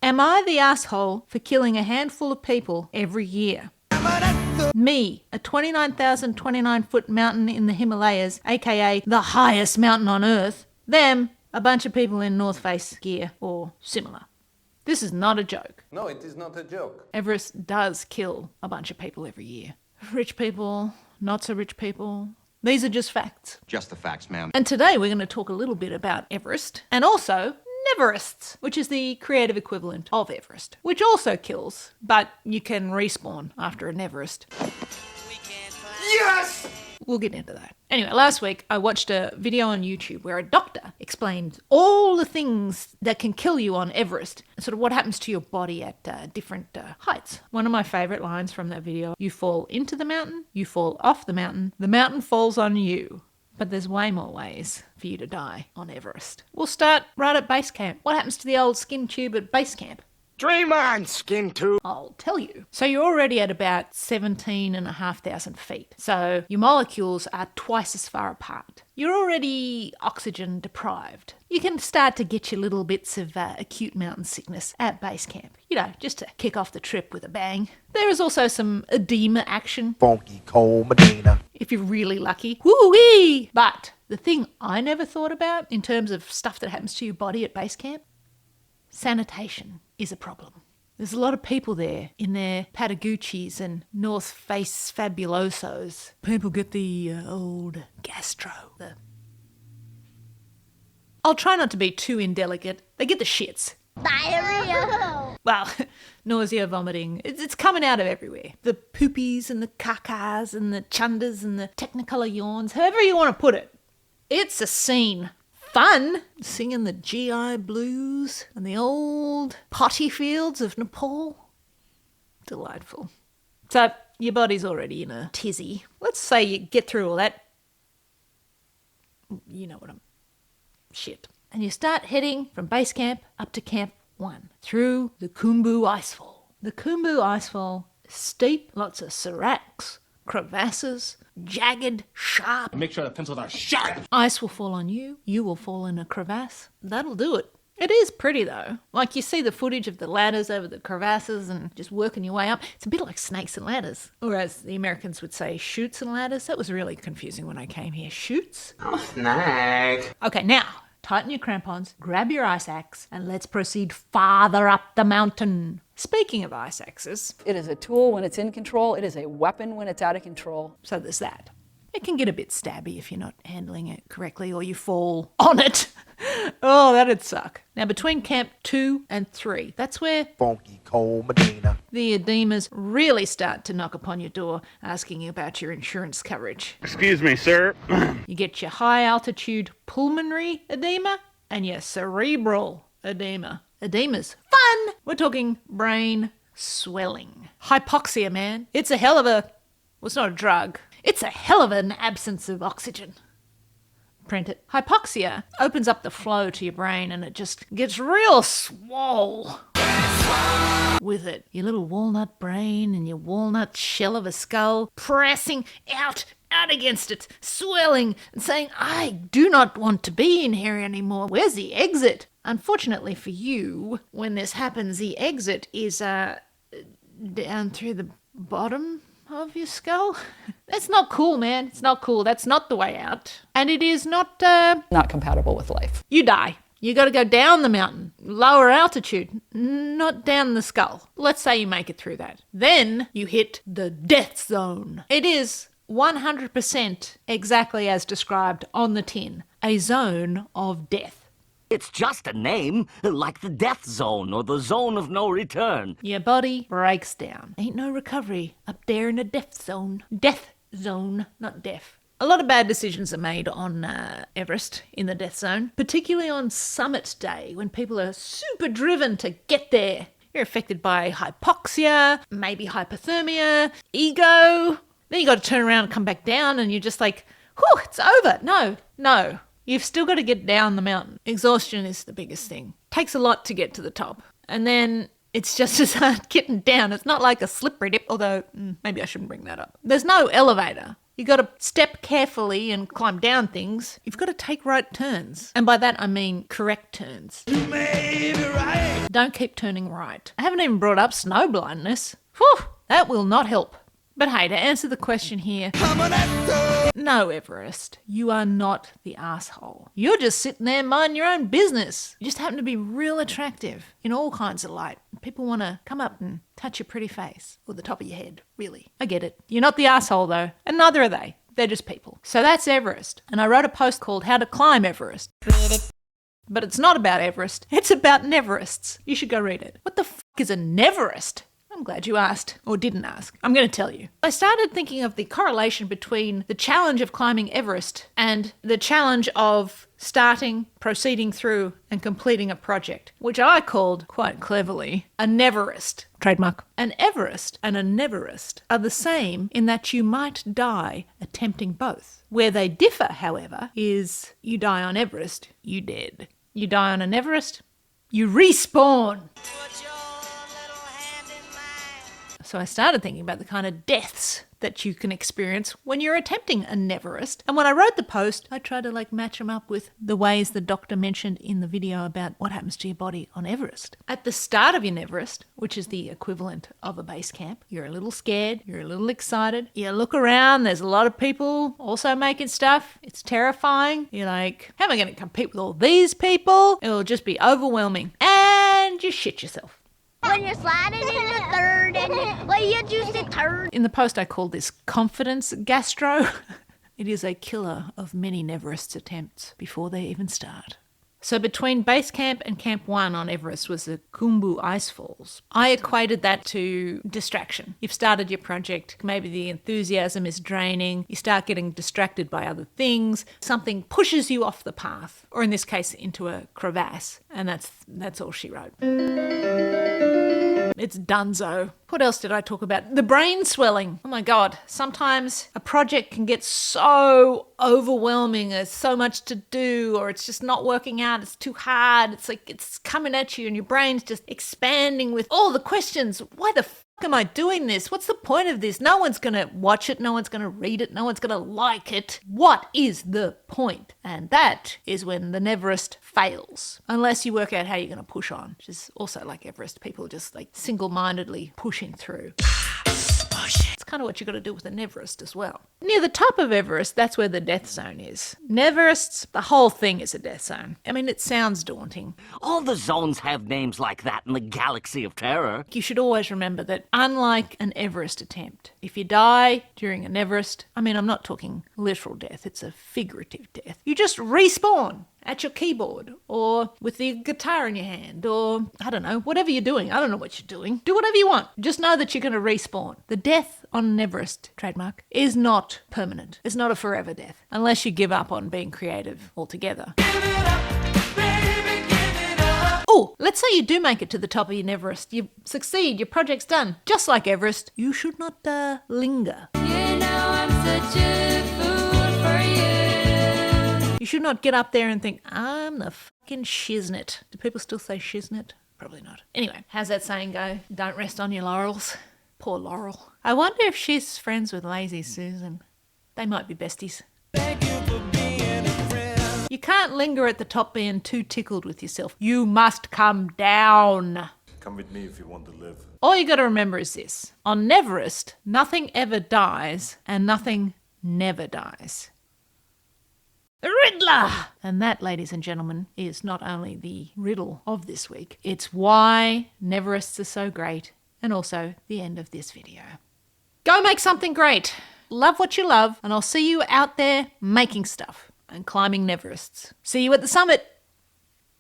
Am I the asshole for killing a handful of people every year? Me, a 29,029-foot mountain in the Himalayas, aka the highest mountain on Earth. Them, a bunch of people in North Face gear or similar. This is not a joke. No, it is not a joke. Everest does kill a bunch of people every year. Rich people, not so rich people. These are just facts. Just the facts, ma'am. And today we're going to talk a little bit about Everest and also Neverests, which is the creative equivalent of Everest, which also kills, but you can respawn after an Everest. Yes! We'll get into that. Anyway, last week I watched a video on YouTube where a doctor explained all the things that can kill you on Everest and sort of what happens to your body at different heights. One of my favourite lines from that video, you fall into the mountain, you fall off the mountain falls on you. But there's way more ways for you to die on Everest. We'll start right at Basecamp. What happens to the old skin tube at Basecamp? Dream on, skin tube. I'll tell you. So you're already at about 17,500 feet. So your molecules are twice as far apart. You're already oxygen deprived. You can start to get your little bits of acute mountain sickness at Basecamp. You know, just to kick off the trip with a bang. There is also some edema action. Funky cold Medina. If you're really lucky. Woo-wee! But the thing I never thought about in terms of stuff that happens to your body at Basecamp, sanitation is a problem. There's a lot of people there in their Patagucci's and North Face Fabulosos. People get the old gastro. I'll try not to be too indelicate. They get the shits. Diarrhea. Well, nausea, vomiting, it's coming out of everywhere. The poopies and the cacas and the chundas and the technicolor yawns, however you want to put it. It's a scene. Fun, singing the GI blues and the old potty fields of Nepal. Delightful. So your body's already in a tizzy. Let's say you get through all that. You know what I'm... Shit. And you start heading from Basecamp up to Camp 1 through the Khumbu Icefall. The Khumbu Icefall is steep, lots of seracs, crevasses, jagged, sharp. Make sure the pencils are sharp. Ice will fall on you. You will fall in a crevasse. That'll do it. It is pretty though. Like you see the footage of the ladders over the crevasses and just working your way up. It's a bit like snakes and ladders. Or as the Americans would say, chutes and ladders. That was really confusing when I came here. Chutes? Oh, snake. Okay, now tighten your crampons, grab your ice axe, and let's proceed farther up the mountain. Speaking of ice axes, it is a tool when it's in control. It is a weapon when it's out of control. So there's that. It can get a bit stabby if you're not handling it correctly or you fall on it. Oh, that'd suck. Now, between Camp 2 and 3, that's where Funky cold Medina. the edemas really start to knock upon your door asking you about your insurance coverage. Excuse me, sir. You get your high-altitude pulmonary edema and your cerebral edema. Edema's fun! We're talking brain swelling. Hypoxia, man. It's a hell of a... Well, it's not a drug. It's a hell of an absence of oxygen. Print it. Hypoxia opens up the flow to your brain and it just gets real swole with it. Your little walnut brain and your walnut shell of a skull pressing out against it, swelling and saying, I do not want to be in here anymore. Where's the exit? Unfortunately for you, when this happens, the exit is down through the bottom of your skull. That's not cool, man. It's not cool. That's not the way out. And it is not compatible with life. You die. You got to go down the mountain, lower altitude, not down the skull. Let's say you make it through that. Then you hit the death zone. It is 100% exactly as described on the tin, a zone of death. It's just a name, like the death zone or the zone of no return. Your body breaks down. Ain't no recovery up there in the death zone. Death zone, not death. A lot of bad decisions are made on Everest in the death zone, particularly on summit day when people are super driven to get there. You're affected by hypoxia, maybe hypothermia, ego. Then you got to turn around and come back down and you're just like, whew, it's over. No. You've still got to get down the mountain. Exhaustion is the biggest thing. Takes a lot to get to the top. And then it's just as hard getting down. It's not like a slippery dip, although maybe I shouldn't bring that up. There's no elevator. You got to step carefully and climb down things. You've got to take right turns. And by that I mean correct turns. You may be right. Don't keep turning right. I haven't even brought up snow blindness. Whew, that will not help. But hey, to answer the question here, no, Everest, you are not the asshole. You're just sitting there minding your own business. You just happen to be real attractive in all kinds of light. People want to come up and touch your pretty face or the top of your head, really. I get it. You're not the asshole though, and neither are they. They're just people. So that's Everest. And I wrote a post called How to Climb Everest. But it's not about Everest. It's about Neverests. You should go read it. What the f*** is a Neverest? I'm glad you asked, or didn't ask. I'm going to tell you. I started thinking of the correlation between the challenge of climbing Everest and the challenge of starting, proceeding through, and completing a project, which I called, quite cleverly, a Neverest. Trademark. An Everest and a Neverest are the same in that you might die attempting both. Where they differ, however, is you die on Everest, you dead. You die on an Everest, you respawn. So I started thinking about the kind of deaths that you can experience when you're attempting a Neverest. And when I wrote the post, I tried to match them up with the ways the doctor mentioned in the video about what happens to your body on Everest. At the start of your Neverest, which is the equivalent of a base camp, you're a little scared, you're a little excited. You look around, there's a lot of people also making stuff. It's terrifying. You're like, how am I going to compete with all these people? It'll just be overwhelming. And you shit yourself. When you're sliding in the third and you just a turd. In the post I called this confidence gastro. It is a killer of many Neverest attempts before they even start. So between Basecamp and Camp 1 on Everest was the Khumbu Ice Falls. I equated that to distraction. You've started your project, maybe the enthusiasm is draining, you start getting distracted by other things, something pushes you off the path, or in this case into a crevasse, and that's all she wrote. It's donezo. What else did I talk about? The brain swelling. Oh my God. Sometimes a project can get so overwhelming. There's so much to do, or it's just not working out. It's too hard. It's like it's coming at you and your brain's just expanding with all the questions. Why the f*** am I doing this? What's the point of this? No one's going to watch it. No one's going to read it. No one's going to like it. What is the point? And that is when the Neverest fails. Unless you work out how you're going to push on, which is also like Everest. People just single-mindedly pushing through. It's kind of what you got to do with the Neverest as well. Near the top of Everest, that's where the death zone is. Neverests, the whole thing is a death zone. I mean, it sounds daunting. All the zones have names like that in the galaxy of terror. You should always remember that unlike an Everest attempt, if you die during an Everest, I mean, I'm not talking literal death, it's a figurative death. You just respawn at your keyboard or with the guitar in your hand or, I don't know, whatever you're doing. I don't know what you're doing. Do whatever you want. Just know that you're going to respawn. The death on Everest, trademark, is not permanent. It's not a forever death unless you give up on being creative altogether. Oh, let's say you do make it to the top of your Everest. You succeed. Your project's done. Just like Everest, you should not linger. You know I'm such a fool for you. You should not get up there and think, I'm the fucking shiznit. Do people still say shiznit? Probably not. Anyway, how's that saying go? Don't rest on your laurels. Poor Laurel. I wonder if she's friends with Lazy Susan. They might be besties. Thank you for being a friend. You can't linger at the top being too tickled with yourself. You must come down. Come with me if you want to live. All you got to remember is this. On Neverest, nothing ever dies and nothing never dies. Riddler! And that, ladies and gentlemen, is not only the riddle of this week, it's why Neverests are so great and also the end of this video. Go make something great. Love what you love, and I'll see you out there making stuff and climbing Neverests. See you at the summit.